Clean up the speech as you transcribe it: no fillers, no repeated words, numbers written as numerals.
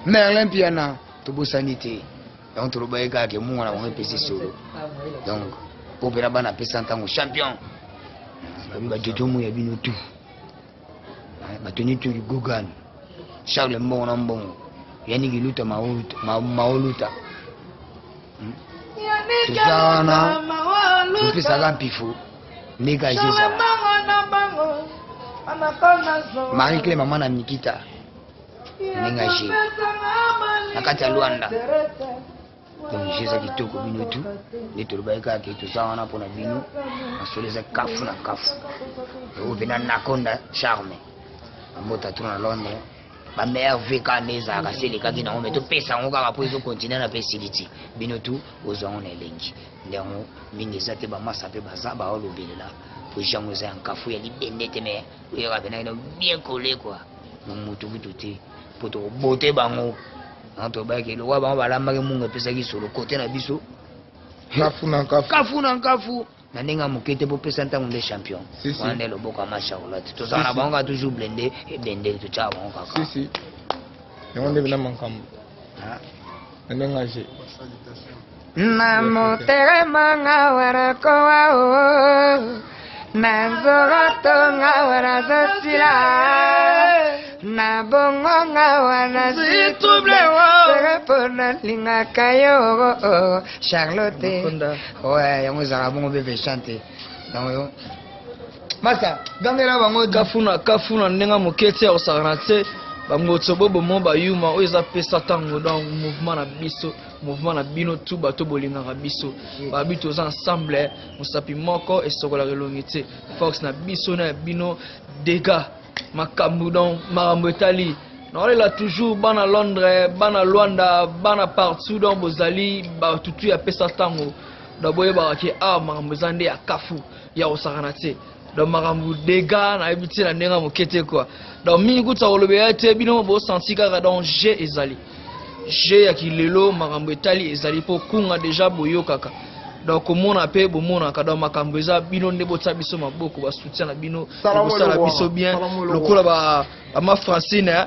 Merlin Piana, tout beau sanité. Donc, tout le monde qui est mort, on est PC solo. Donc, pour faire la paix sans champion. Tout le monde est venu tout. Batoni tout du Gogan. Charles Mbon en bon. Yannick Luta Maoluta. Tout ça, on a. Tout ça, on a pifou. Négagé ça. Marie-Clé, maman, na Nikita. Négagé. Nakati ya Luanda. Donc j'ai ça qui toko bino tout. Les turbaïka qui tout ça on a pour la bino. On se les a kafu na kafu. Au bina nakonda charme. Ambota tout na Londres. Ba meilleur veka neza akase les kaki na on met to pesa on ka pour continuer na facility. Bino tout aux on elengi. Ndemo mingi za te ba masa pe baza ba olobelela. Pour jamais ça en kafu ya libende te mais il y a bien collé quoi. Donc mutu bututi pour to beauté bango. Entre baki le wa ba ba la mari munga pesa ki solo côté na biso. Kafu na kafu. Kafu na kafu. Na ninga mukete pour pesa ntango de champion. On est le boka match Charlotte. Tout ça na bango toujours blindé et blindé tout ça bango kaka. Si. On est bien mankam. Ah. Nengage. Namo tere manga wara koa o. Nanzoro ngawara zosila. Na bongo ngawara zitouble wo. Serepona linga kayo Charlotte. Ouais, yango zara bongo bebe chanter. Donc Masa, gangela bango kafuna ndenga mokete ya osakana te bangotso bobo mo bayuma oyo eza pesa tango dans mouvement na biso mouvement na bino tout bato bolingaka biso babi toza ensemble mosapi moko esokola elongi te fox na biso na bino dégâts makambo donc makambo etali naolela toujours bana Londres bana Luanda bana partout donc bozali batutu ya pesa tango daboyebaka ke makambo eza nde ya kafu ya osakana te donc makambo dégâts na ebiti na ndenga mokete quoi donc mingi kuta kolobela te bino bo senti kaka donc G ezali G ya kilelo makambo etali ezali po kunga déjà boyo kaka donc komona pe bomona ka donc makambo eza bino nde botsa biso maboko ba soutien na bino bosala biso bien lokola ba ma Francine